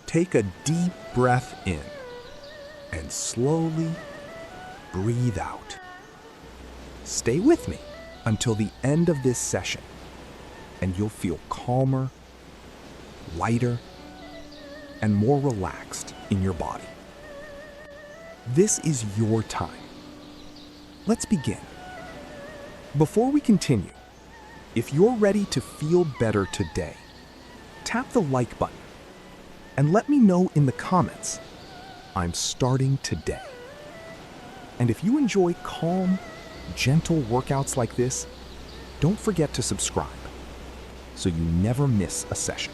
Take a deep breath in and slowly breathe out. Stay with me until the end of this session, and you'll feel calmer, lighter, and more relaxed in your body. This is your time. Let's begin. Before we continue, if you're ready to feel better today, tap the like button and let me know in the comments, I'm starting today. And if you enjoy calm, gentle workouts like this, don't forget to subscribe so you never miss a session.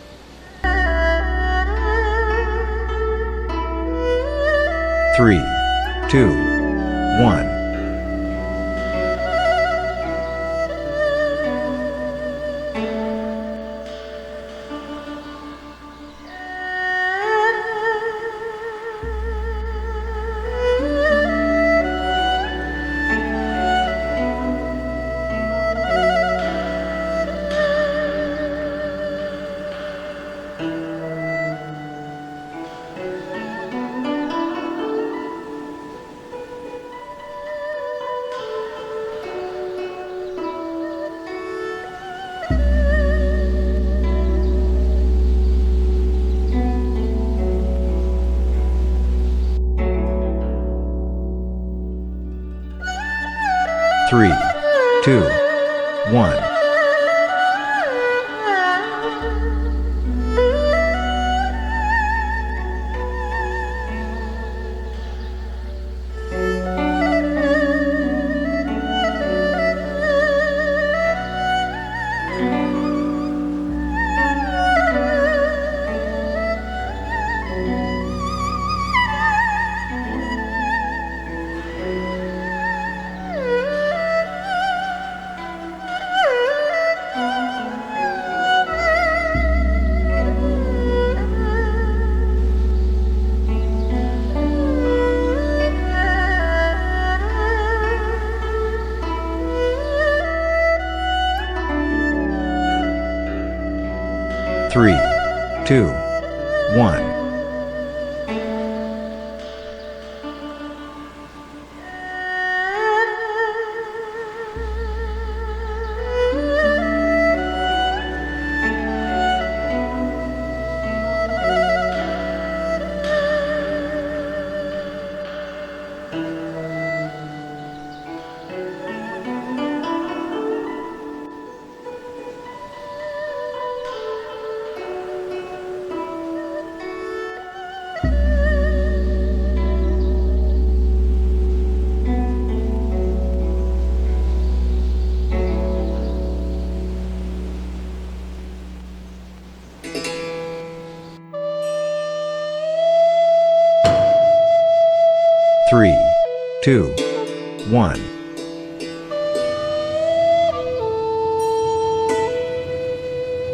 3, 2, 1. Three, two, one. 3, 2, 1. 3, 2, 1. 3,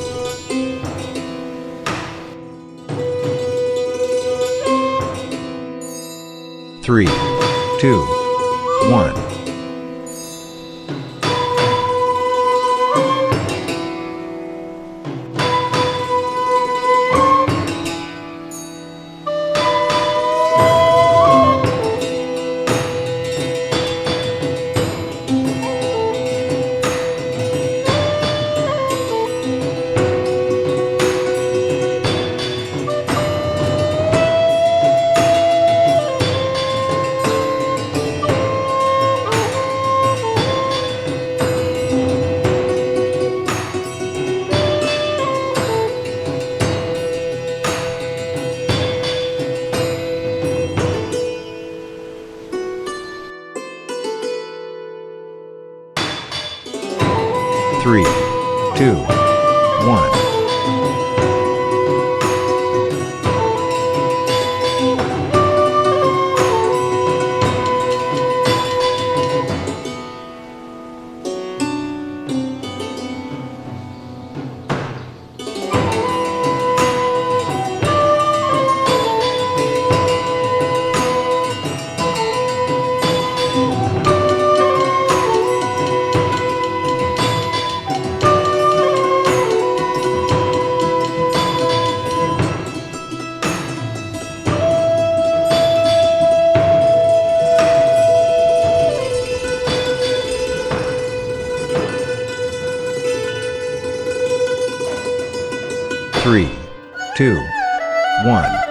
2, 1. 3, 3, 2, 1.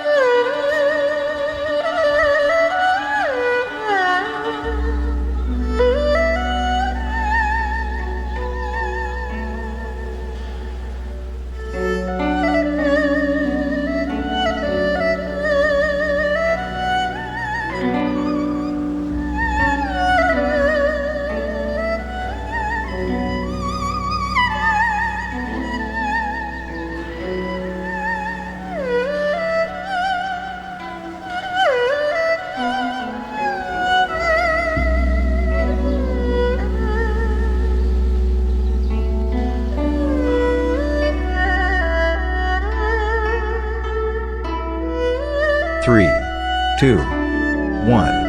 3, 2, 1.